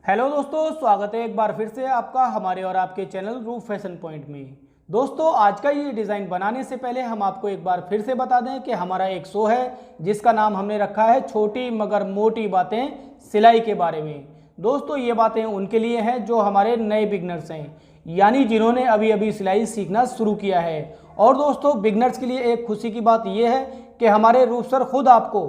Hello दोस्तों, स्वागत है एक बार फिर से आपका हमारे और आपके चैनल रूफ फैशन पॉइंट में। दोस्तों, आज का ये डिज़ाइन बनाने से पहले हम आपको एक बार फिर से बता दें कि हमारा एक शो है जिसका नाम हमने रखा है छोटी मगर मोटी बातें सिलाई के बारे में। दोस्तों, ये बातें उनके लिए हैं जो हमारे नए बिगनर्स हैं, यानी जिन्होंने अभी अभी सिलाई सीखना शुरू किया है। और दोस्तों, बिगनर्स के लिए एक खुशी की बात यह है कि हमारे रूफ सर खुद आपको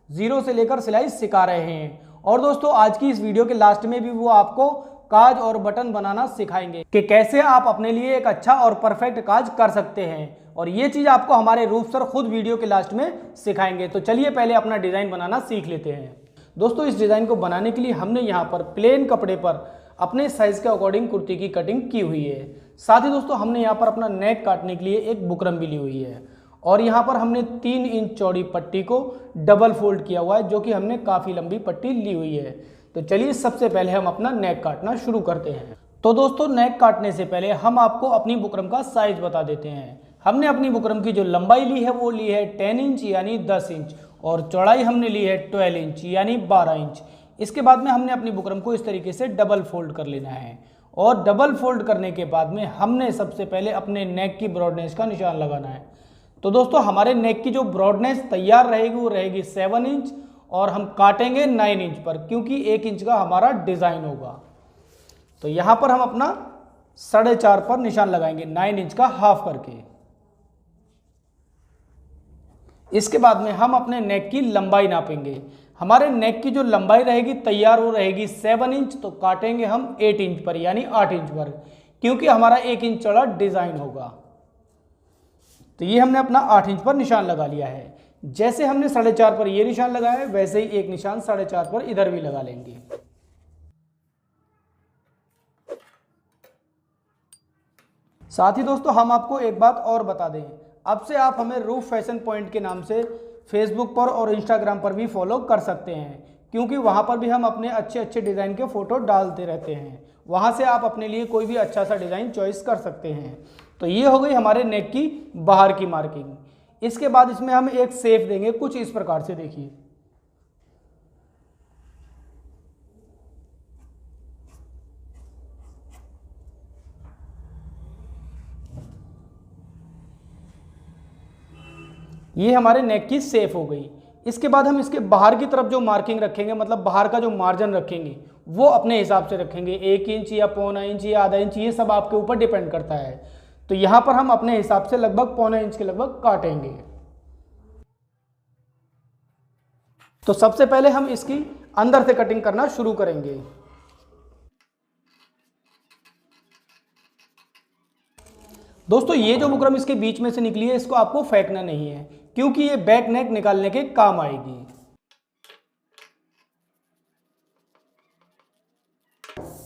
जीरो से लेकर सिलाई सिखा रहे हैं। और दोस्तों, आज की इस वीडियो के लास्ट में भी वो आपको काज और बटन बनाना सिखाएंगे कि कैसे आप अपने लिए एक अच्छा और परफेक्ट काज कर सकते हैं। और ये चीज़ आपको हमारे रूफ सर खुद वीडियो के लास्ट में सिखाएंगे। तो चलिए पहले अपना डिज़ाइन बनाना सीख लेते हैं। दोस्तों, इस डिज़ाइन को बनाने के लिए हमने यहाँ पर प्लेन कपड़े पर अपने साइज़ के अकॉर्डिंग कुर्ती की कटिंग की हुई है। साथ ही दोस्तों, हमने यहाँ पर अपना नेक काटने के लिए एक बुकरम भी ली हुई है। और यहाँ पर हमने 3 इंच चौड़ी पट्टी को डबल फोल्ड किया हुआ है, जो कि हमने काफ़ी लंबी पट्टी ली हुई है। तो चलिए सबसे पहले हम अपना नेक काटना शुरू करते हैं। तो दोस्तों, नेक काटने से पहले हम आपको अपनी बुकरम का साइज बता देते हैं। हमने अपनी बुकरम की जो लंबाई ली है वो ली है 10 इंच यानी 10 इंच, और चौड़ाई हमने ली है 12 इंच यानी 12 इंच। इसके बाद में हमने अपनी बुकरम को इस तरीके से डबल फोल्ड कर लेना है। और डबल फोल्ड करने के बाद में हमने सबसे पहले अपने नेक की ब्रॉडनेस का निशान लगाना है। तो दोस्तों, हमारे नेक की जो ब्रॉडनेस तैयार रहेगी वो रहेगी 7 इंच, और हम काटेंगे 9 इंच पर, क्योंकि 1 इंच का हमारा डिज़ाइन होगा। तो यहाँ पर हम अपना 4.5 पर निशान लगाएंगे, 9 इंच का हाफ करके। इसके बाद में हम अपने नेक की लंबाई नापेंगे। हमारे नेक की जो लंबाई रहेगी तैयार वो रहेगी 7 इंच, तो काटेंगे हम 8 इंच पर यानी 8 इंच पर, क्योंकि हमारा 1 इंच चौड़ा डिज़ाइन होगा। तो ये हमने अपना 8 इंच पर निशान लगा लिया है। जैसे हमने 4.5 पर ये निशान लगाया है, वैसे ही एक निशान 4.5 पर इधर भी लगा लेंगे। साथ ही दोस्तों, हम आपको एक बात और बता दें, अब से आप हमें रूफ फैशन पॉइंट के नाम से फेसबुक पर और इंस्टाग्राम पर भी फॉलो कर सकते हैं, क्योंकि वहाँ पर भी हम अपने अच्छे अच्छे डिज़ाइन के फ़ोटो डालते रहते हैं। वहाँ से आप अपने लिए कोई भी अच्छा सा डिज़ाइन चॉइस कर सकते हैं। तो ये हो गई हमारे नेक की बाहर की मार्किंग। इसके बाद इसमें हम एक शेप देंगे कुछ इस प्रकार से, देखिए। ये हमारे नेक की शेप हो गई। इसके बाद हम इसके बाहर की तरफ जो मार्किंग रखेंगे, मतलब बाहर का जो मार्जिन रखेंगे, वो अपने हिसाब से रखेंगे। 1 इंच या पौना इंच या आधा इंच, ये सब आपके ऊपर डिपेंड करता है। तो यहाँ पर हम अपने हिसाब से लगभग पौना इंच के लगभग काटेंगे। तो सबसे पहले हम इसकी अंदर से कटिंग करना शुरू करेंगे। दोस्तों, ये जो बुकरम इसके बीच में से निकली है, इसको आपको फेंकना नहीं है, क्योंकि ये बैक नेक निकालने के काम आएगी।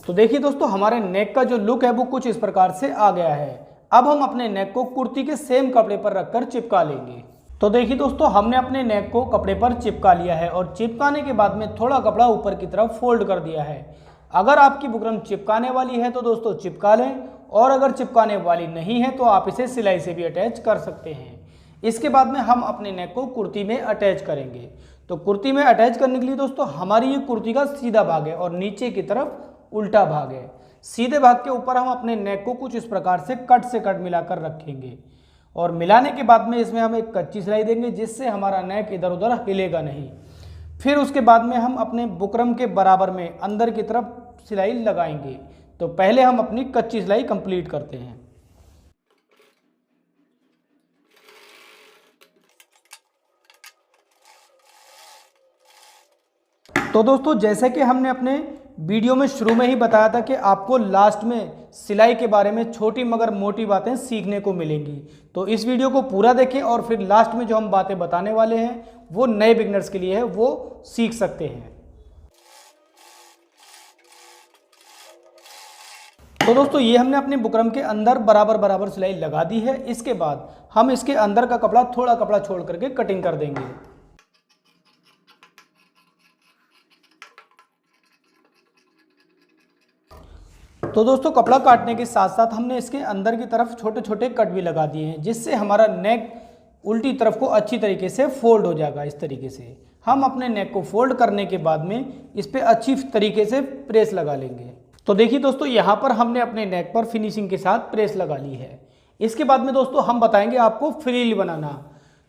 तो देखिए दोस्तों, हमारे नेक का जो लुक है वो कुछ इस प्रकार से आ गया है। अब हम अपने नेक को कुर्ती के सेम कपड़े पर रखकर चिपका लेंगे। तो देखिए दोस्तों, हमने अपने नेक को कपड़े पर चिपका लिया है, और चिपकाने के बाद में थोड़ा कपड़ा ऊपर की तरफ फोल्ड कर दिया है। अगर आपकी बुकरम चिपकाने वाली है तो दोस्तों चिपका लें, और अगर चिपकाने वाली नहीं है तो आप इसे सिलाई से भी अटैच कर सकते हैं। इसके बाद में हम अपने नेक को कुर्ती में अटैच करेंगे। तो कुर्ती में अटैच करने के लिए दोस्तों, हमारी ये कुर्ती का सीधा भाग है और नीचे की तरफ उल्टा भाग है। सीधे भाग के ऊपर हम अपने नेक को कुछ इस प्रकार से कट मिलाकर रखेंगे, और मिलाने के बाद में इसमें हम एक कच्ची सिलाई देंगे, जिससे हमारा नेक इधर उधर हिलेगा नहीं। फिर उसके बाद में हम अपने बुकरम के बराबर में अंदर की तरफ सिलाई लगाएंगे। तो पहले हम अपनी कच्ची सिलाई कंप्लीट करते हैं। तो दोस्तों, जैसे कि हमने अपने वीडियो में शुरू में ही बताया था कि आपको लास्ट में सिलाई के बारे में छोटी मगर मोटी बातें सीखने को मिलेंगी। तो इस वीडियो को पूरा देखें, और फिर लास्ट में जो हम बातें बताने वाले हैं वो नए बिगनर्स के लिए है, वो सीख सकते हैं। तो दोस्तों, ये हमने अपने बुकरम के अंदर बराबर सिलाई लगा दी है। इसके बाद हम इसके अंदर का कपड़ा थोड़ा कपड़ा छोड़ करके कटिंग कर देंगे। तो दोस्तों, कपड़ा काटने के साथ साथ हमने इसके अंदर की तरफ छोटे छोटे कट भी लगा दिए हैं, जिससे हमारा नेक उल्टी तरफ को अच्छी तरीके से फोल्ड हो जाएगा। इस तरीके से हम अपने नेक को फोल्ड करने के बाद में इस पर अच्छी तरीके से प्रेस लगा लेंगे। तो देखिए दोस्तों, यहाँ पर हमने अपने नेक पर फिनिशिंग के साथ प्रेस लगा ली है। इसके बाद में दोस्तों हम बताएंगे आपको फ्रिल बनाना।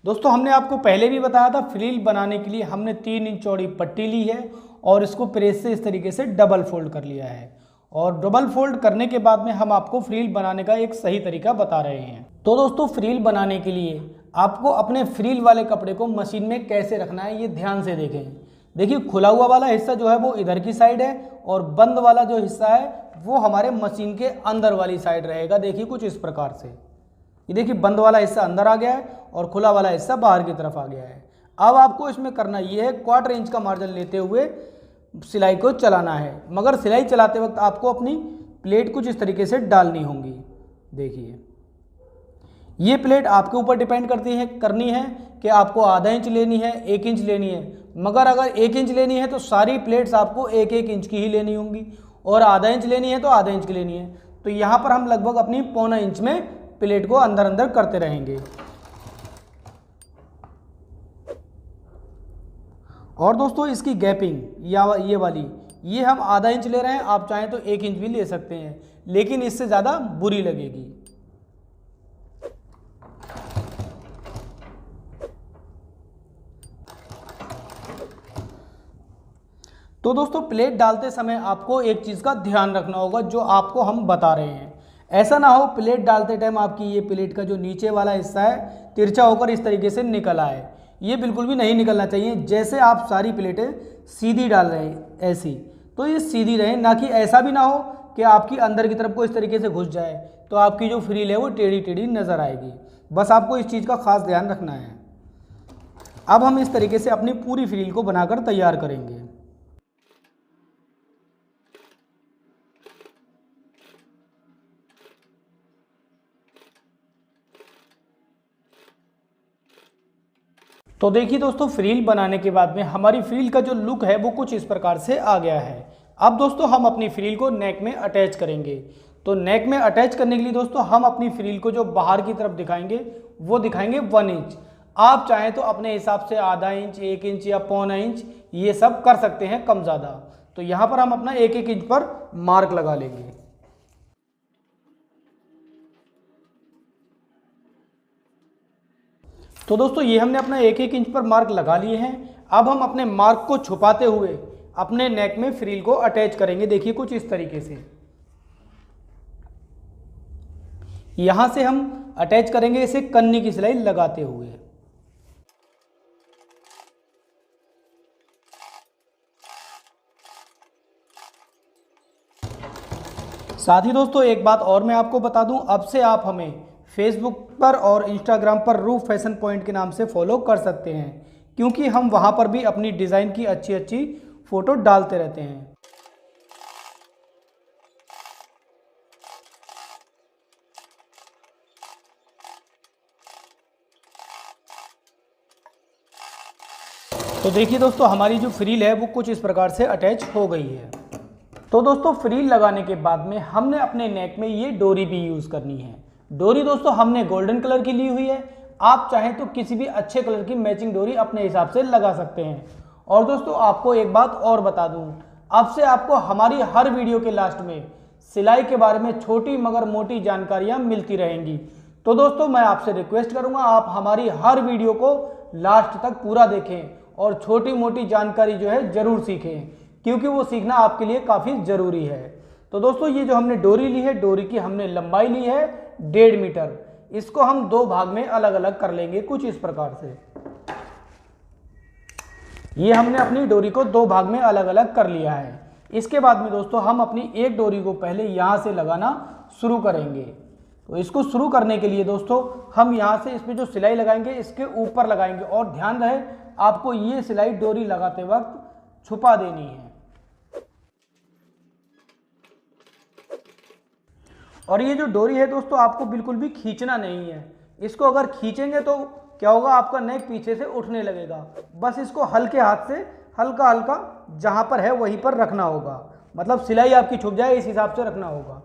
दोस्तों हमने आपको पहले भी बताया था, फ्रिल बनाने के लिए हमने 3 इंच चौड़ी पट्टी ली है और इसको प्रेस से इस तरीके से डबल फोल्ड कर लिया है। और डबल फोल्ड करने के बाद में हम आपको फ्रिल बनाने का एक सही तरीका बता रहे हैं। तो दोस्तों फ्रिल बनाने के लिए आपको अपने फ्रिल वाले कपड़े को मशीन में कैसे रखना है ये ध्यान से देखें। देखिए, खुला हुआ वाला हिस्सा जो है वो इधर की साइड है और बंद वाला जो हिस्सा है वो हमारे मशीन के अंदर वाली साइड रहेगा। देखिए कुछ इस प्रकार से, ये देखिए बंद वाला हिस्सा अंदर आ गया है और खुला वाला हिस्सा बाहर की तरफ आ गया है। अब आपको इसमें करना ये है, 1/4 इंच का मार्जिन लेते हुए सिलाई को चलाना है। मगर सिलाई चलाते वक्त आपको अपनी प्लेट कुछ इस तरीके से डालनी होंगी। देखिए, ये प्लेट आपके ऊपर डिपेंड करनी है कि आपको ½ इंच लेनी है, 1 इंच लेनी है। मगर अगर 1 इंच लेनी है तो सारी प्लेट्स आपको 1-1 इंच की ही लेनी होंगी, और ½ इंच लेनी है तो ½ इंच की लेनी है। तो यहाँ पर हम लगभग अपनी 1.25 इंच में प्लेट को अंदर अंदर करते रहेंगे। और दोस्तों इसकी गैपिंग या ये वाली, ये हम ½ इंच ले रहे हैं, आप चाहें तो 1 इंच भी ले सकते हैं, लेकिन इससे ज़्यादा बुरी लगेगी। तो दोस्तों प्लेट डालते समय आपको एक चीज़ का ध्यान रखना होगा जो आपको हम बता रहे हैं। ऐसा ना हो प्लेट डालते टाइम आपकी ये प्लेट का जो नीचे वाला हिस्सा है तिरछा होकर इस तरीके से निकल आए। ये बिल्कुल भी नहीं निकलना चाहिए। जैसे आप सारी प्लेटें सीधी डाल रहे हैं ऐसी, तो ये सीधी रहे, ना कि ऐसा भी ना हो कि आपकी अंदर की तरफ को इस तरीके से घुस जाए तो आपकी जो फ्रिल है वो टेढ़ी टेढ़ी नज़र आएगी। बस आपको इस चीज़ का खास ध्यान रखना है। अब हम इस तरीके से अपनी पूरी फ्रिल को बनाकर तैयार करेंगे। तो देखिए दोस्तों, फ्रिल बनाने के बाद में हमारी फ्रिल का जो लुक है वो कुछ इस प्रकार से आ गया है। अब दोस्तों हम अपनी फ्रिल को नेक में अटैच करेंगे। तो नेक में अटैच करने के लिए दोस्तों हम अपनी फ्रिल को जो बाहर की तरफ दिखाएंगे वो दिखाएंगे 1 इंच। आप चाहें तो अपने हिसाब से ½ इंच, 1 इंच या 1.25 इंच ये सब कर सकते हैं कम ज़्यादा। तो यहाँ पर हम अपना 1-1 इंच पर मार्क लगा लेंगे। तो दोस्तों ये हमने अपना 1-1 इंच पर मार्क लगा लिए हैं। अब हम अपने मार्क को छुपाते हुए अपने नेक में फ्रिल को अटैच करेंगे। देखिए कुछ इस तरीके से यहां से हम अटैच करेंगे इसे कन्नी की सिलाई लगाते हुए। साथ ही दोस्तों एक बात और मैं आपको बता दूं, अब से आप हमें फेसबुक पर और इंस्टाग्राम पर रूफ फैशन पॉइंट के नाम से फॉलो कर सकते हैं, क्योंकि हम वहां पर भी अपनी डिज़ाइन की अच्छी अच्छी फ़ोटो डालते रहते हैं। तो देखिए दोस्तों, हमारी जो फ्रिल है वो कुछ इस प्रकार से अटैच हो गई है। तो दोस्तों फ्रिल लगाने के बाद में हमने अपने नेक में ये डोरी भी यूज़ करनी है। डोरी दोस्तों हमने गोल्डन कलर की ली हुई है, आप चाहें तो किसी भी अच्छे कलर की मैचिंग डोरी अपने हिसाब से लगा सकते हैं। और दोस्तों आपको एक बात और बता दूं, अब से आपको हमारी हर वीडियो के लास्ट में सिलाई के बारे में छोटी मगर मोटी जानकारियां मिलती रहेंगी। तो दोस्तों मैं आपसे रिक्वेस्ट करूंगा, आप हमारी हर वीडियो को लास्ट तक पूरा देखें और छोटी मोटी जानकारी जो है ज़रूर सीखें, क्योंकि वो सीखना आपके लिए काफ़ी ज़रूरी है। तो दोस्तों ये जो हमने डोरी ली है, डोरी की हमने लंबाई ली है 1.5 मीटर। इसको हम 2 भाग में अलग अलग कर लेंगे कुछ इस प्रकार से। ये हमने अपनी डोरी को 2 भाग में अलग अलग कर लिया है। इसके बाद में दोस्तों हम अपनी एक डोरी को पहले यहाँ से लगाना शुरू करेंगे। तो इसको शुरू करने के लिए दोस्तों हम यहाँ से इसमें जो सिलाई लगाएंगे इसके ऊपर लगाएंगे, और ध्यान रहे आपको ये सिलाई डोरी लगाते वक्त छुपा देनी है। और ये जो डोरी है दोस्तों आपको बिल्कुल भी खींचना नहीं है। इसको अगर खींचेंगे तो क्या होगा, आपका नेक पीछे से उठने लगेगा। बस इसको हल्के हाथ से हल्का हल्का जहां पर है वहीं पर रखना होगा, मतलब सिलाई आपकी छुप जाए इस हिसाब से रखना होगा।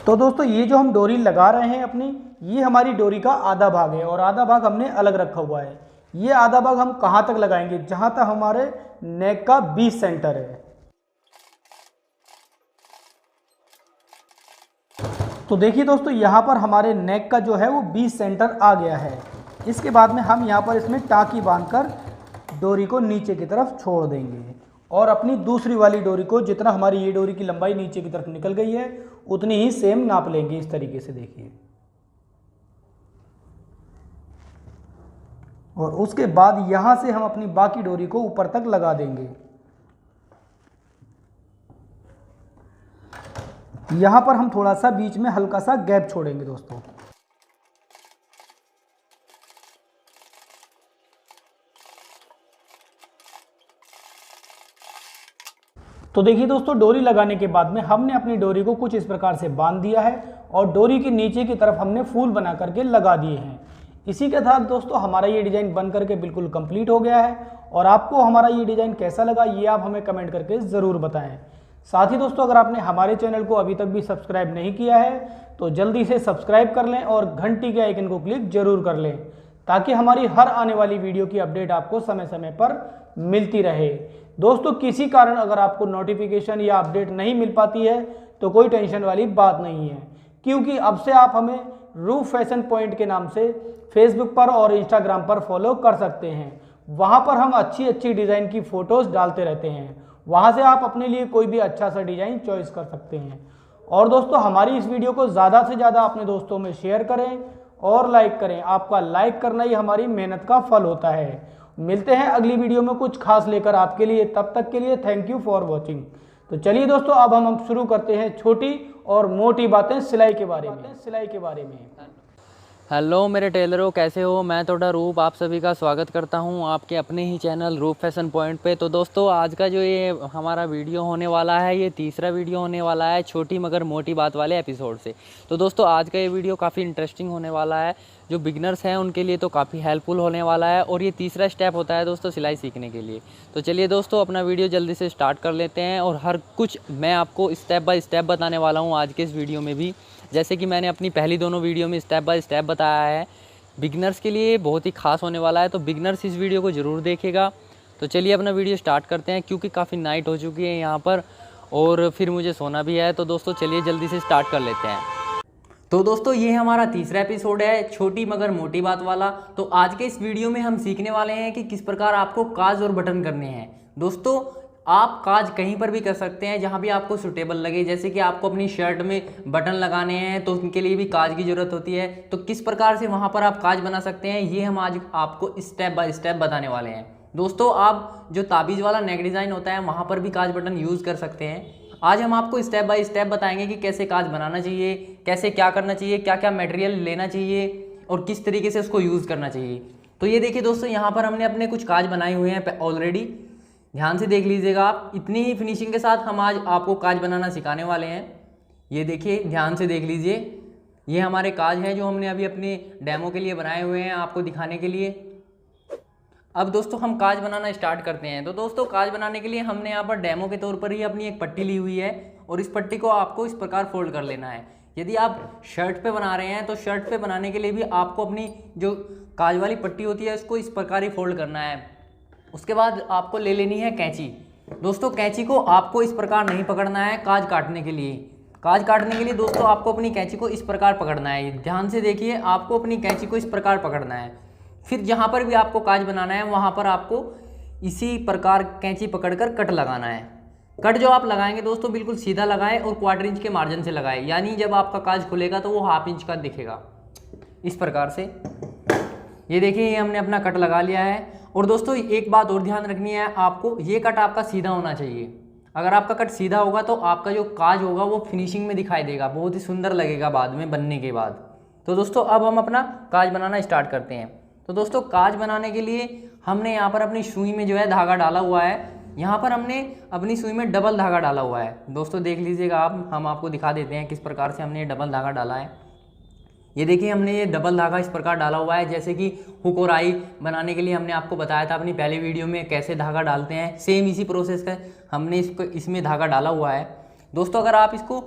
तो दोस्तों ये जो हम डोरी लगा रहे हैं अपनी, ये हमारी डोरी का आधा भाग है और आधा भाग हमने अलग रखा हुआ है। ये आधा भाग हम कहाँ तक लगाएंगे, जहाँ तक हमारे नेक का 20 सेंटर है। तो देखिए दोस्तों, यहाँ पर हमारे नेक का जो है वो 20 सेंटर आ गया है। इसके बाद में हम यहाँ पर इसमें टाँकी बांधकर डोरी को नीचे की तरफ छोड़ देंगे और अपनी दूसरी वाली डोरी को, जितना हमारी ये डोरी की लंबाई नीचे की तरफ निकल गई है उतनी ही सेम नाप लेंगे। इस तरीके से देखिए, और उसके बाद यहाँ से हम अपनी बाकी डोरी को ऊपर तक लगा देंगे। यहाँ पर हम थोड़ा सा बीच में हल्का सा गैप छोड़ेंगे दोस्तों। तो देखिए दोस्तों, डोरी लगाने के बाद में हमने अपनी डोरी को कुछ इस प्रकार से बांध दिया है और डोरी के नीचे की तरफ हमने फूल बना करके लगा दिए हैं। इसी के साथ दोस्तों हमारा ये डिज़ाइन बन करके बिल्कुल कंप्लीट हो गया है। और आपको हमारा ये डिज़ाइन कैसा लगा ये आप हमें कमेंट करके ज़रूर बताएं। साथ ही दोस्तों, अगर आपने हमारे चैनल को अभी तक भी सब्सक्राइब नहीं किया है तो जल्दी से सब्सक्राइब कर लें और घंटी के आइकन को क्लिक जरूर कर लें, ताकि हमारी हर आने वाली वीडियो की अपडेट आपको समय समय पर मिलती रहे। दोस्तों, किसी कारण अगर आपको नोटिफिकेशन या अपडेट नहीं मिल पाती है तो कोई टेंशन वाली बात नहीं है, क्योंकि अब से आप हमें रूफ फैशन पॉइंट के नाम से फेसबुक पर और इंस्टाग्राम पर फॉलो कर सकते हैं। वहां पर हम अच्छी अच्छी डिज़ाइन की फ़ोटोज़ डालते रहते हैं। वहां से आप अपने लिए कोई भी अच्छा सा डिज़ाइन चॉइस कर सकते हैं। और दोस्तों, हमारी इस वीडियो को ज़्यादा से ज़्यादा अपने दोस्तों में शेयर करें और लाइक करें। आपका लाइक करना ही हमारी मेहनत का फल होता है। मिलते हैं अगली वीडियो में कुछ खास लेकर आपके लिए। तब तक के लिए थैंक यू फॉर वॉचिंग। तो चलिए दोस्तों, अब हम शुरू करते हैं छोटी और मोटी बातें सिलाई के बारे में। हेलो मेरे टेलरों, कैसे हो? मैं थोड़ा रूप आप सभी का स्वागत करता हूं आपके अपने ही चैनल रूप फैशन पॉइंट पे। तो दोस्तों, आज का जो ये हमारा वीडियो होने वाला है, ये तीसरा वीडियो होने वाला है छोटी मगर मोटी बात वाले एपिसोड से। तो दोस्तों, आज का ये वीडियो काफ़ी इंटरेस्टिंग होने वाला है। जो बिगनर्स हैं उनके लिए तो काफ़ी हेल्पफुल होने वाला है और ये तीसरा स्टेप होता है दोस्तों सिलाई सीखने के लिए। तो चलिए दोस्तों, अपना वीडियो जल्दी से स्टार्ट कर लेते हैं और हर कुछ मैं आपको स्टेप बाय स्टेप बताने वाला हूँ आज के इस वीडियो में भी। जैसे कि मैंने अपनी पहली दोनों वीडियो में स्टेप बाय स्टेप बताया है, बिगनर्स के लिए बहुत ही खास होने वाला है। तो बिगनर्स इस वीडियो को ज़रूर देखेगा। तो चलिए अपना वीडियो स्टार्ट करते हैं, क्योंकि काफ़ी नाइट हो चुकी है यहाँ पर और फिर मुझे सोना भी है। तो दोस्तों चलिए जल्दी से स्टार्ट कर लेते हैं। तो दोस्तों, ये हमारा तीसरा एपिसोड है छोटी मगर मोटी बात वाला। तो आज के इस वीडियो में हम सीखने वाले हैं कि किस प्रकार आपको काज और बटन करने हैं। दोस्तों, आप काज कहीं पर भी कर सकते हैं जहां भी आपको सूटेबल लगे। जैसे कि आपको अपनी शर्ट में बटन लगाने हैं तो उनके लिए भी काज की ज़रूरत होती है। तो किस प्रकार से वहां पर आप काज बना सकते हैं, ये हम आज आपको स्टेप बाय स्टेप बताने वाले हैं। दोस्तों, आप जो ताबीज़ वाला नेक डिज़ाइन होता है वहाँ पर भी काज बटन यूज़ कर सकते हैं। आज हम आपको स्टेप बाय स्टेप बताएंगे कि कैसे काज बनाना चाहिए, कैसे क्या करना चाहिए, क्या क्या मटेरियल लेना चाहिए और किस तरीके से उसको यूज़ करना चाहिए। तो ये देखिए दोस्तों, यहाँ पर हमने अपने कुछ काज बनाए हुए हैं ऑलरेडी। ध्यान से देख लीजिएगा आप। इतनी ही फिनिशिंग के साथ हम आज आपको काज बनाना सिखाने वाले हैं। ये देखिए, ध्यान से देख लीजिए। ये हमारे काज हैं जो हमने अभी अपने डेमो के लिए बनाए हुए हैं आपको दिखाने के लिए। अब दोस्तों हम काज बनाना स्टार्ट करते हैं। तो दोस्तों, काज बनाने के लिए हमने यहाँ पर डेमो के तौर पर ही अपनी एक पट्टी ली हुई है और इस पट्टी को आपको इस प्रकार फोल्ड कर लेना है। यदि आप शर्ट पे बना रहे हैं तो शर्ट पे बनाने के लिए भी आपको अपनी जो काज वाली पट्टी होती है उसको इस प्रकार ही फोल्ड करना है। उसके बाद आपको ले लेनी है कैंची। दोस्तों, कैंची को आपको इस प्रकार नहीं पकड़ना है काज काटने के लिए। काज काटने के लिए दोस्तों आपको अपनी कैंची को इस प्रकार पकड़ना है। ध्यान से देखिए, आपको अपनी कैंची को इस प्रकार पकड़ना है। फिर जहाँ पर भी आपको काज बनाना है वहाँ पर आपको इसी प्रकार कैंची पकड़कर कट लगाना है। कट जो आप लगाएंगे दोस्तों बिल्कुल सीधा लगाएं और 1/4 इंच के मार्जिन से लगाएं, यानी जब आपका काज खुलेगा तो वो 1/2 इंच का दिखेगा इस प्रकार से। ये देखिए, ये हमने अपना कट लगा लिया है। और दोस्तों, एक बात और ध्यान रखनी है आपको, ये कट आपका सीधा होना चाहिए। अगर आपका कट सीधा होगा तो आपका जो काज होगा वो फिनिशिंग में दिखाई देगा, बहुत ही सुंदर लगेगा बाद में बनने के बाद। तो दोस्तों, अब हम अपना काज बनाना स्टार्ट करते हैं। तो दोस्तों, काज बनाने के लिए हमने यहाँ पर अपनी सुई में जो है धागा डाला हुआ है। यहाँ पर हमने अपनी सुई में डबल धागा डाला हुआ है। दोस्तों देख लीजिएगा आप, हम आपको दिखा देते हैं किस प्रकार से हमने ये डबल धागा डाला है। ये देखिए, हमने ये डबल धागा इस प्रकार डाला हुआ है। जैसे कि हुक और आई बनाने के लिए हमने आपको बताया था अपनी पहले वीडियो में कैसे धागा डालते हैं, सेम इसी प्रोसेस का हमने इसमें धागा डाला हुआ है। दोस्तों, अगर आप इसको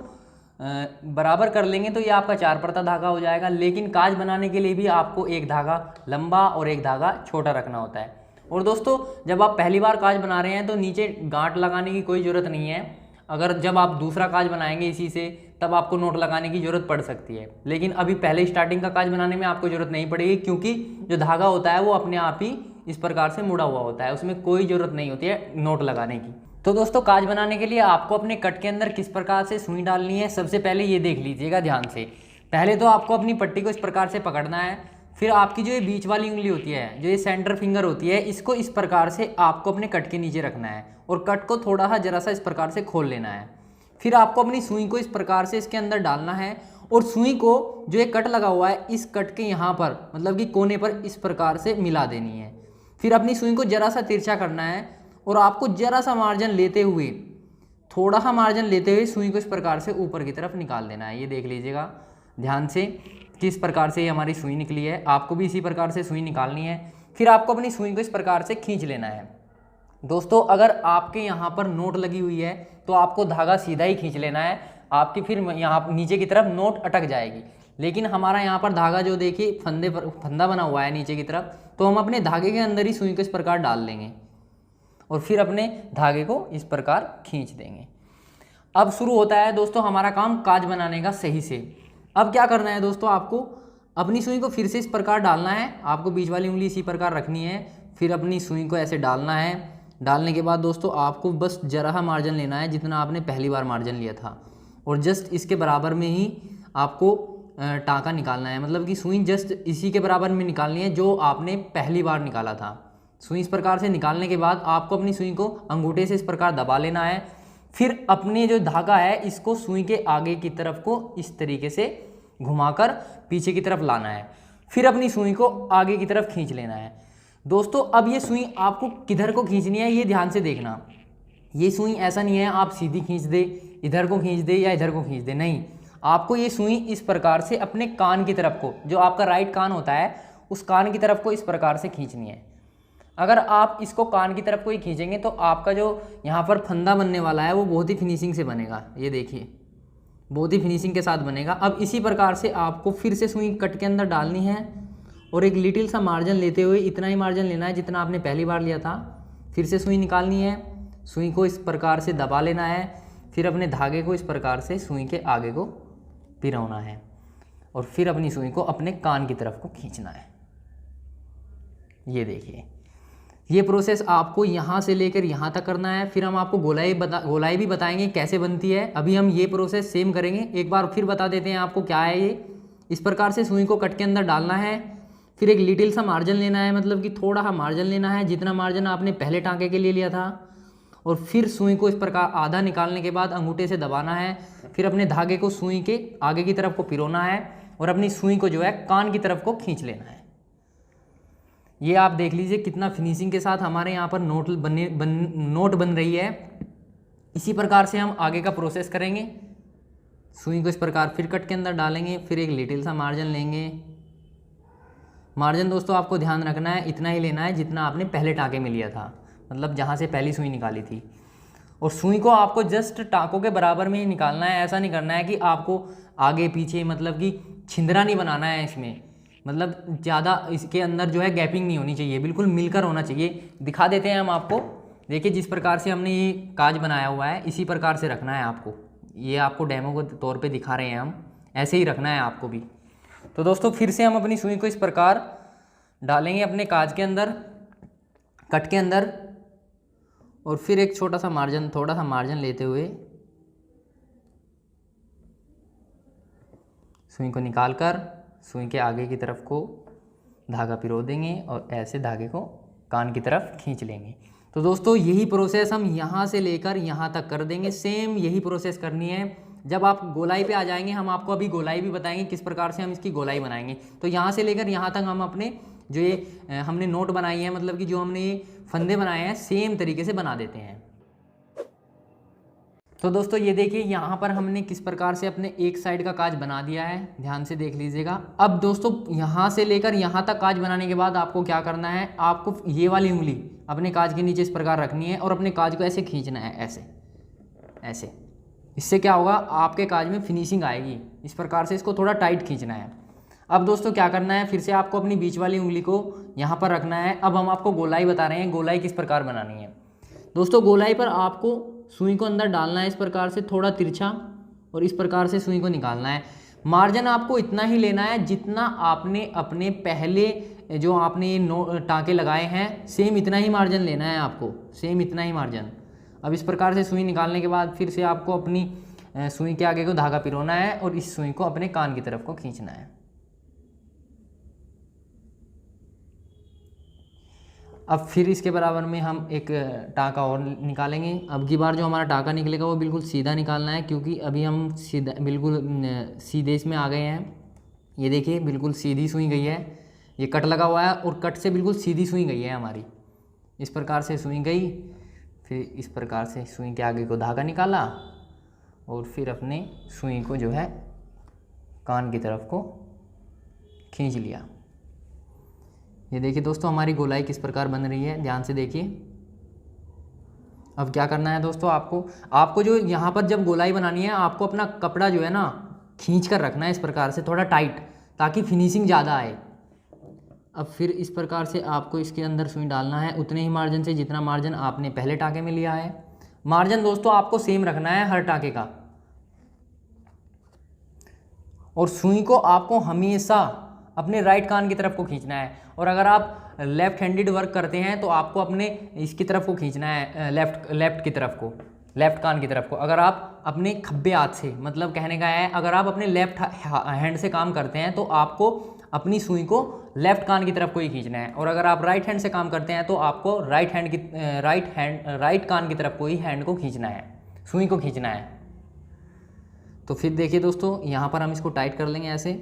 बराबर कर लेंगे तो ये आपका 4 परता धागा हो जाएगा। लेकिन काज बनाने के लिए भी आपको एक धागा लंबा और एक धागा छोटा रखना होता है। और दोस्तों जब आप पहली बार काज बना रहे हैं तो नीचे गांठ लगाने की कोई ज़रूरत नहीं है। अगर जब आप दूसरा काज बनाएंगे इसी से तब आपको नोट लगाने की ज़रूरत पड़ सकती है। लेकिन अभी पहले स्टार्टिंग का काज बनाने में आपको ज़रूरत नहीं पड़ेगी, क्योंकि जो धागा होता है वो अपने आप ही इस प्रकार से मुड़ा हुआ होता है, उसमें कोई ज़रूरत नहीं होती है नोट लगाने की। तो दोस्तों काज बनाने के लिए आपको अपने कट के अंदर किस प्रकार से सुई डालनी है, सबसे पहले ये देख लीजिएगा ध्यान से। पहले तो आपको अपनी पट्टी को इस प्रकार से पकड़ना है, फिर आपकी जो ये बीच वाली उंगली होती है, जो ये सेंटर फिंगर होती है, इसको इस प्रकार से आपको अपने कट के नीचे रखना है और कट को थोड़ा सा जरा सा इस प्रकार से खोल लेना है। फिर आपको अपनी सुई को इस प्रकार से इसके अंदर डालना है और सुई को जो ये कट लगा हुआ है इस कट के यहाँ पर मतलब कि कोने पर इस प्रकार से मिला देनी है। फिर अपनी सुई को जरा सा तिरछा करना है और आपको जरा सा मार्जिन लेते हुए, थोड़ा सा मार्जिन लेते हुए सुई को इस प्रकार से ऊपर की तरफ निकाल देना है। ये देख लीजिएगा ध्यान से किस प्रकार से ये हमारी सुई निकली है। आपको भी इसी प्रकार से सुई निकालनी है। फिर आपको अपनी सुई को इस प्रकार से खींच लेना है। दोस्तों अगर आपके यहाँ पर नोट लगी हुई है तो आपको धागा सीधा ही खींच लेना है, आपकी फिर यहाँ नीचे की तरफ नोट अटक जाएगी। लेकिन हमारा यहाँ पर धागा जो देखिए फंदा बना हुआ है नीचे की तरफ, तो हम अपने धागे के अंदर ही सुई को इस प्रकार डाल देंगे और फिर अपने धागे को इस प्रकार खींच देंगे। अब शुरू होता है दोस्तों हमारा काम काज बनाने का सही से। अब क्या करना है दोस्तों, आपको अपनी सुई को फिर से इस प्रकार डालना है। आपको बीच वाली उंगली इसी प्रकार रखनी है, फिर अपनी सुई को ऐसे डालना है। डालने के बाद दोस्तों आपको बस जरा सा मार्जिन लेना है जितना आपने पहली बार मार्जिन लिया था, और जस्ट इसके बराबर में ही आपको टाँका निकालना है। मतलब कि सुई जस्ट इसी के बराबर में निकालनी है जो आपने पहली बार निकाला था। सुई इस प्रकार से निकालने के बाद आपको अपनी सुई को अंगूठे से इस प्रकार दबा लेना है। फिर अपने जो धागा है इसको सुई के आगे की तरफ को इस तरीके से घुमाकर पीछे की तरफ लाना है। फिर अपनी सुई को आगे की तरफ खींच लेना है। दोस्तों अब ये सुई आपको किधर को खींचनी है ये ध्यान से देखना। ये सुई ऐसा नहीं है आप सीधी खींच दे, इधर को खींच दे या इधर को खींच दे, नहीं। आपको ये सुई इस प्रकार से अपने कान की तरफ को, जो आपका राइट कान होता है उस कान की तरफ को इस प्रकार से खींचनी है। अगर आप इसको कान की तरफ को ही खींचेंगे तो आपका जो यहाँ पर फंदा बनने वाला है वो बहुत ही फिनिशिंग से बनेगा। ये देखिए बहुत ही फिनिशिंग के साथ बनेगा। अब इसी प्रकार से आपको फिर से सुई कट के अंदर डालनी है और एक लिटिल सा मार्जिन लेते हुए, इतना ही मार्जिन लेना है जितना आपने पहली बार लिया था। फिर से सुई निकालनी है, सुई को इस प्रकार से दबा लेना है, फिर अपने धागे को इस प्रकार से सुई के आगे को पिरोना है और फिर अपनी सुई को अपने कान की तरफ को खींचना है। ये देखिए ये प्रोसेस आपको यहाँ से लेकर यहाँ तक करना है। फिर हम आपको गोलाई भी बताएंगे कैसे बनती है। अभी हम ये प्रोसेस सेम करेंगे, एक बार फिर बता देते हैं आपको क्या है ये। इस प्रकार से सुई को कट के अंदर डालना है, फिर एक लिटिल सा मार्जिन लेना है, मतलब कि थोड़ा सा मार्जिन लेना है जितना मार्जिन आपने पहले टाँके के लिए लिया था, और फिर सुई को इस प्रकार आधा निकालने के बाद अंगूठे से दबाना है। फिर अपने धागे को सुई के आगे की तरफ को पिरोना है और अपनी सुई को जो है कान की तरफ को खींच लेना है। ये आप देख लीजिए कितना फिनिशिंग के साथ हमारे यहाँ पर नोट बन रही है। इसी प्रकार से हम आगे का प्रोसेस करेंगे। सुई को इस प्रकार फिर कट के अंदर डालेंगे, फिर एक लिटिल सा मार्जिन लेंगे। मार्जिन दोस्तों आपको ध्यान रखना है इतना ही लेना है जितना आपने पहले टाँके में लिया था, मतलब जहाँ से पहली सुई निकाली थी। और सुई को आपको जस्ट टाँकों के बराबर में ही निकालना है। ऐसा नहीं करना है कि आपको आगे पीछे मतलब कि छिंदरा नहीं बनाना है इसमें, मतलब ज़्यादा इसके अंदर जो है गैपिंग नहीं होनी चाहिए, बिल्कुल मिलकर होना चाहिए। दिखा देते हैं हम आपको। देखिए जिस प्रकार से हमने ये काज बनाया हुआ है इसी प्रकार से रखना है आपको। ये आपको डेमो के तौर पे दिखा रहे हैं हम, ऐसे ही रखना है आपको भी। तो दोस्तों फिर से हम अपनी सुई को इस प्रकार डालेंगे अपने काज के अंदर, कट के अंदर, और फिर एक छोटा सा मार्जिन, थोड़ा सा मार्जिन लेते हुए सुई को निकालकर सुई के आगे की तरफ को धागा पिरो देंगे और ऐसे धागे को कान की तरफ खींच लेंगे। तो दोस्तों यही प्रोसेस हम यहाँ से लेकर यहाँ तक कर देंगे। सेम यही प्रोसेस करनी है। जब आप गोलाई पे आ जाएंगे हम आपको अभी गोलाई भी बताएंगे किस प्रकार से हम इसकी गोलाई बनाएंगे। तो यहाँ से लेकर यहाँ तक हम अपने जो ये हमने नोट बनाई है, मतलब कि जो हमने ये फंदे बनाए हैं, सेम तरीके से बना देते हैं। तो दोस्तों ये देखिए यहाँ पर हमने किस प्रकार से अपने एक साइड का काज बना दिया है, ध्यान से देख लीजिएगा। अब दोस्तों यहाँ से लेकर यहाँ तक काज बनाने के बाद आपको क्या करना है, आपको ये वाली उंगली अपने काज के नीचे इस प्रकार रखनी है और अपने काज को ऐसे खींचना है, ऐसे ऐसे। इससे क्या होगा, आपके काज में फिनिशिंग आएगी। इस प्रकार से इसको थोड़ा टाइट खींचना है। अब दोस्तों क्या करना है, फिर से आपको अपनी बीच वाली उंगली को यहाँ पर रखना है। अब हम आपको गोलाई बता रहे हैं, गोलाई किस प्रकार बनानी है। दोस्तों गोलाई पर आपको सुई को अंदर डालना है इस प्रकार से, थोड़ा तिरछा, और इस प्रकार से सुई को निकालना है। मार्जिन आपको इतना ही लेना है जितना आपने अपने पहले जो आपने ये टाँके लगाए हैं, सेम इतना ही मार्जिन लेना है आपको, सेम इतना ही मार्जिन। अब इस प्रकार से सुई निकालने के बाद फिर से आपको अपनी सुई के आगे को धागा पिरोना है और इस सुई को अपने कान की तरफ को खींचना है। अब फिर इसके बराबर में हम एक टाँका और निकालेंगे। अब की बार जो हमारा टाँका निकलेगा वो बिल्कुल सीधा निकालना है, क्योंकि अभी हम सीधा बिल्कुल सीधे इसमें आ गए हैं। ये देखिए बिल्कुल सीधी सुई गई है, ये कट लगा हुआ है और कट से बिल्कुल सीधी सुई गई है हमारी। इस प्रकार से सुई गई, फिर इस प्रकार से सुई के आगे को धागा निकाला और फिर अपने सुई को जो है कान की तरफ को खींच लिया। ये देखिए दोस्तों हमारी गोलाई किस प्रकार बन रही है, ध्यान से देखिए। अब क्या करना है दोस्तों, आपको जो यहाँ पर जब गोलाई बनानी है, आपको अपना कपड़ा जो है ना खींच कर रखना है इस प्रकार से थोड़ा टाइट, ताकि फिनिशिंग ज़्यादा आए। अब फिर इस प्रकार से आपको इसके अंदर सुई डालना है उतने ही मार्जिन से जितना मार्जिन आपने पहले टाँके में लिया है। मार्जिन दोस्तों आपको सेम रखना है हर टाँके का, और सुई को आपको हमेशा अपने राइट कान की तरफ को खींचना है। और अगर आप लेफ्ट हैंडेड वर्क करते हैं तो आपको अपने इसकी तरफ को खींचना है, लेफ्ट की तरफ को, लेफ्ट कान की तरफ को। अगर आप अपने खब्बे हाथ से, मतलब कहने का है अगर आप अपने लेफ्ट हैंड से काम करते हैं तो आपको अपनी सुई को लेफ्ट कान की तरफ को ही खींचना है, और अगर आप राइट हैंड से काम करते हैं तो आपको राइट कान की तरफ को ही हैंड को खींचना है, सुई को खींचना है। तो फिर देखिए दोस्तों यहाँ पर हम इसको टाइट कर लेंगे ऐसे,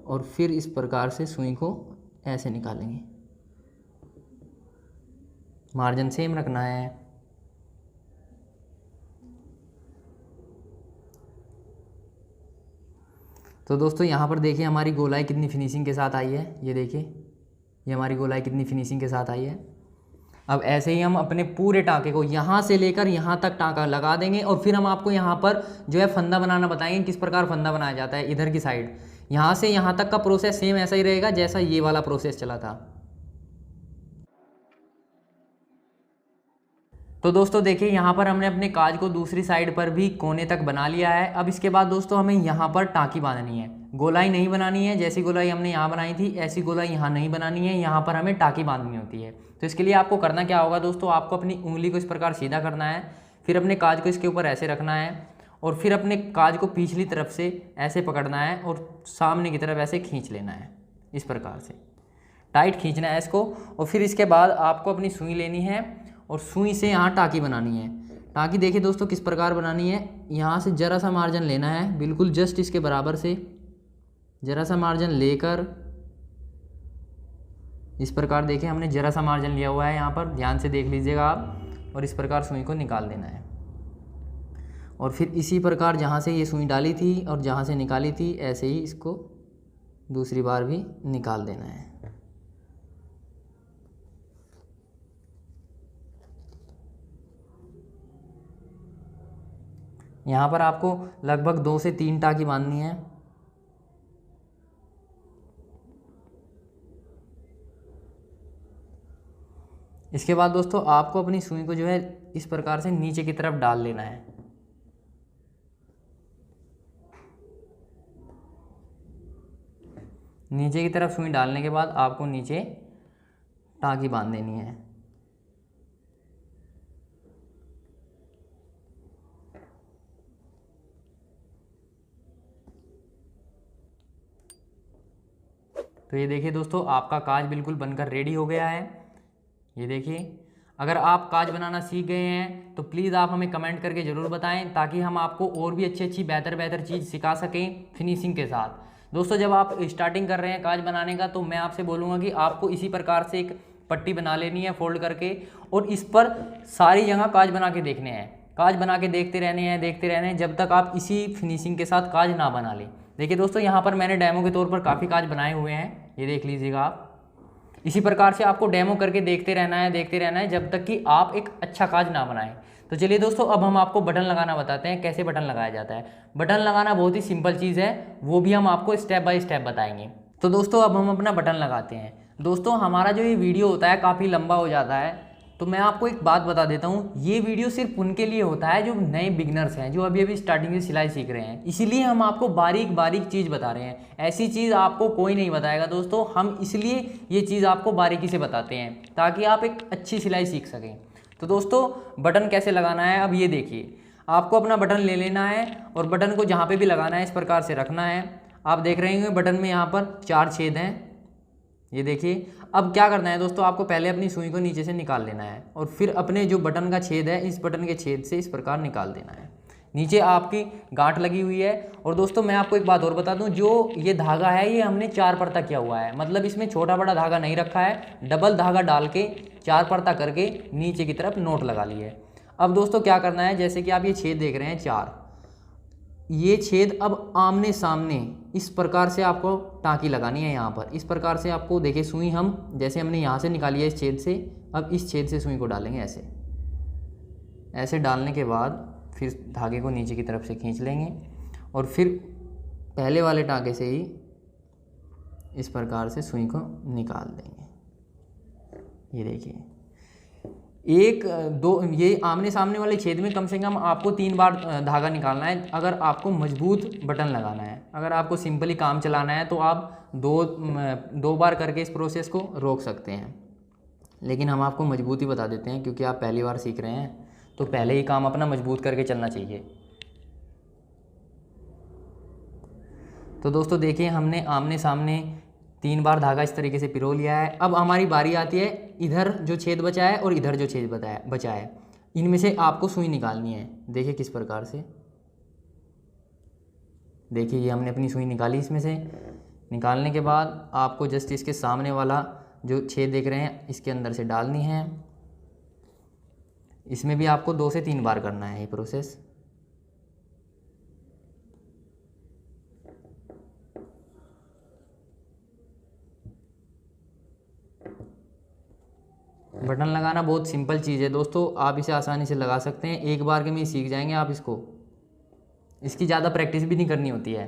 और फिर इस प्रकार से सुई को ऐसे निकालेंगे। मार्जिन सेम रखना है। तो दोस्तों यहाँ पर देखिए हमारी गोलाई कितनी फिनिशिंग के साथ आई है। ये देखिए ये हमारी गोलाई कितनी फिनिशिंग के साथ आई है। अब ऐसे ही हम अपने पूरे टाँके को यहाँ से लेकर यहाँ तक टाँका लगा देंगे, और फिर हम आपको यहाँ पर जो है फंदा बनाना बताएंगे, किस प्रकार फंदा बनाया जाता है। इधर की साइड यहाँ से यहाँ तक का प्रोसेस सेम ऐसा ही रहेगा जैसा ये वाला प्रोसेस चला था। तो दोस्तों देखिए यहाँ पर हमने अपने काज को दूसरी साइड पर भी कोने तक बना लिया है। अब इसके बाद दोस्तों हमें यहाँ पर टाँकी बांधनी है, गोलाई नहीं बनानी है। जैसी गोलाई हमने यहाँ बनाई थी ऐसी गोलाई यहाँ नहीं बनानी है, यहाँ पर हमें टाँकी बांधनी होती है। तो इसके लिए आपको करना क्या होगा दोस्तों, आपको अपनी उंगली को इस प्रकार सीधा करना है, फिर अपने काज को इसके ऊपर ऐसे रखना है, और फिर अपने काज को पिछली तरफ से ऐसे पकड़ना है और सामने की तरफ ऐसे खींच लेना है। इस प्रकार से टाइट खींचना है इसको। और फिर इसके बाद आपको अपनी सुई लेनी है और सुई से यहाँ टाँकी बनानी है। टाँकी देखिए दोस्तों किस प्रकार बनानी है, यहाँ से ज़रा सा मार्जिन लेना है, बिल्कुल जस्ट इसके बराबर से ज़रा सा मार्जिन लेकर इस प्रकार देखिए हमने ज़रा सा मार्जिन लिया हुआ है यहाँ पर, ध्यान से देख लीजिएगा आप, और इस प्रकार सुई को निकाल देना है। और फिर इसी प्रकार जहाँ से ये सुई डाली थी और जहाँ से निकाली थी ऐसे ही इसको दूसरी बार भी निकाल देना है। यहाँ पर आपको लगभग 2 से 3 टाँकी बांधनी है। इसके बाद दोस्तों आपको अपनी सुई को जो है इस प्रकार से नीचे की तरफ डाल लेना है। नीचे की तरफ सुई डालने के बाद आपको नीचे टाँकी बांध देनी है। तो ये देखिए दोस्तों आपका काज बिल्कुल बनकर रेडी हो गया है। ये देखिए, अगर आप काज बनाना सीख गए हैं तो प्लीज़ आप हमें कमेंट करके ज़रूर बताएं, ताकि हम आपको और भी अच्छी बेहतर चीज़ सिखा सकें फिनिशिंग के साथ। दोस्तों जब आप स्टार्टिंग कर रहे हैं काज बनाने का, तो मैं आपसे बोलूँगा कि आपको इसी प्रकार से एक पट्टी बना लेनी है फोल्ड करके, और इस पर सारी जगह काज बना के देखने हैं। काज बना के देखते रहने हैं जब तक आप इसी फिनिशिंग के साथ काज ना बना लें। देखिए दोस्तों यहाँ पर मैंने डेमो के तौर पर काफ़ी काज बनाए हुए हैं, ये देख लीजिएगा आप। इसी प्रकार से आपको डेमो करके देखते रहना है जब तक कि आप एक अच्छा काज ना बनाएं। तो चलिए दोस्तों, अब हम आपको बटन लगाना बताते हैं, कैसे बटन लगाया जाता है। बटन लगाना बहुत ही सिंपल चीज़ है, वो भी हम आपको स्टेप बाय स्टेप बताएंगे। तो दोस्तों अब हम अपना बटन लगाते हैं। दोस्तों हमारा जो ये वीडियो होता है काफ़ी लंबा हो जाता है, तो मैं आपको एक बात बता देता हूँ, ये वीडियो सिर्फ उनके लिए होता है जो नए बिगनर्स हैं, जो अभी अभी स्टार्टिंग से सिलाई सीख रहे हैं। इसीलिए हम आपको बारीक बारीक चीज़ बता रहे हैं। ऐसी चीज़ आपको कोई नहीं बताएगा दोस्तों, हम इसलिए ये चीज़ आपको बारीकी से बताते हैं ताकि आप एक अच्छी सिलाई सीख सकें। तो दोस्तों बटन कैसे लगाना है, अब ये देखिए, आपको अपना बटन ले लेना है और बटन को जहाँ पे भी लगाना है इस प्रकार से रखना है। आप देख रहे होंगे बटन में यहाँ पर 4 छेद हैं, ये देखिए। अब क्या करना है दोस्तों, आपको पहले अपनी सुई को नीचे से निकाल लेना है और फिर अपने जो बटन का छेद है इस बटन के छेद से इस प्रकार निकाल देना है। नीचे आपकी गांठ लगी हुई है। और दोस्तों मैं आपको एक बात और बता दूं, जो ये धागा है ये हमने 4 परता किया हुआ है, मतलब इसमें छोटा बड़ा धागा नहीं रखा है, डबल धागा डाल के 4 परता करके नीचे की तरफ नोट लगा ली है। अब दोस्तों क्या करना है, जैसे कि आप ये छेद देख रहे हैं 4, ये छेद अब आमने सामने इस प्रकार से आपको टाँकी लगानी है। यहाँ पर इस प्रकार से आपको देखिए, सुई हम जैसे हमने यहाँ से निकाली है इस छेद से, अब इस छेद से सुई को डालेंगे ऐसे। ऐसे डालने के बाद फिर धागे को नीचे की तरफ से खींच लेंगे और फिर पहले वाले टाँके से ही इस प्रकार से सुई को निकाल देंगे। ये देखिए, 1 2 ये आमने सामने वाले छेद में कम से कम आपको 3 बार धागा निकालना है अगर आपको मजबूत बटन लगाना है। अगर आपको सिंपली काम चलाना है तो आप 2 बार करके इस प्रोसेस को रोक सकते हैं, लेकिन हम आपको मजबूत ही बता देते हैं क्योंकि आप पहली बार सीख रहे हैं, तो पहले ही काम अपना मजबूत करके चलना चाहिए। तो दोस्तों देखिए, हमने आमने सामने 3 बार धागा इस तरीके से पिरो लिया है। अब हमारी बारी आती है, इधर जो छेद बचा है और इधर जो छेद बचा है, इनमें से आपको सुई निकालनी है। देखिए किस प्रकार से, देखिए ये हमने अपनी सुई निकाली। इसमें से निकालने के बाद आपको जस्ट इसके सामने वाला जो छेद देख रहे हैं इसके अंदर से डालनी है। इसमें भी आपको 2 से 3 बार करना है ये प्रोसेस। बटन लगाना बहुत सिंपल चीज़ है दोस्तों, आप इसे आसानी से लगा सकते हैं। एक बार के में सीख जाएंगे आप इसको, इसकी ज़्यादा प्रैक्टिस भी नहीं करनी होती है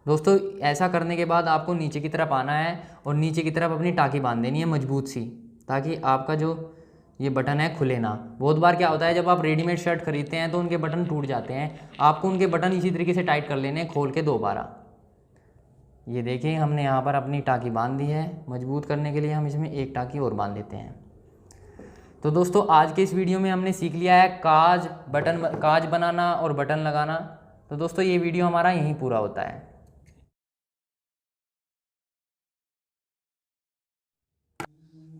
दोस्तों। ऐसा करने के बाद आपको नीचे की तरफ आना है और नीचे की तरफ अपनी टाँकी बांध देनी है मजबूत सी, ताकि आपका जो ये बटन है खुले ना। बहुत बार क्या होता है, जब आप रेडीमेड शर्ट खरीदते हैं तो उनके बटन टूट जाते हैं, आपको उनके बटन इसी तरीके से टाइट कर लेने हैं, खोल के दोबारा। ये देखिए हमने यहाँ पर अपनी टाँकी बांध दी है। मजबूत करने के लिए हम इसमें एक टाँकी और बांध देते हैं। तो दोस्तों आज के इस वीडियो में हमने सीख लिया है काज बनाना और बटन लगाना। तो दोस्तों ये वीडियो हमारा यहीं पूरा होता है।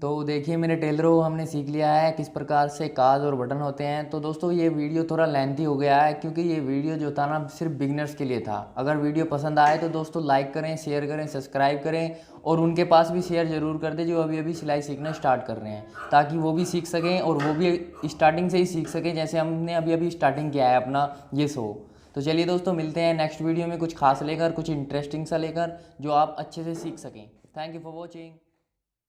तो देखिए मेरे टेलरों, हमने सीख लिया है किस प्रकार से काज और बटन होते हैं। तो दोस्तों ये वीडियो थोड़ा लेंथी हो गया है क्योंकि ये वीडियो जो था ना सिर्फ बिगनर्स के लिए था। अगर वीडियो पसंद आए तो दोस्तों लाइक करें, शेयर करें, सब्सक्राइब करें और उनके पास भी शेयर ज़रूर कर दें जो अभी अभी सिलाई सीखना स्टार्ट कर रहे हैं, ताकि वो भी सीख सकें और वो भी स्टार्टिंग से ही सीख सकें जैसे हमने अभी अभी स्टार्टिंग किया है अपना ये शो। तो चलिए दोस्तों, मिलते हैं नेक्स्ट वीडियो में कुछ खास लेकर, कुछ इंटरेस्टिंग सा लेकर, जो आप अच्छे से सीख सकें। Thank you for watching.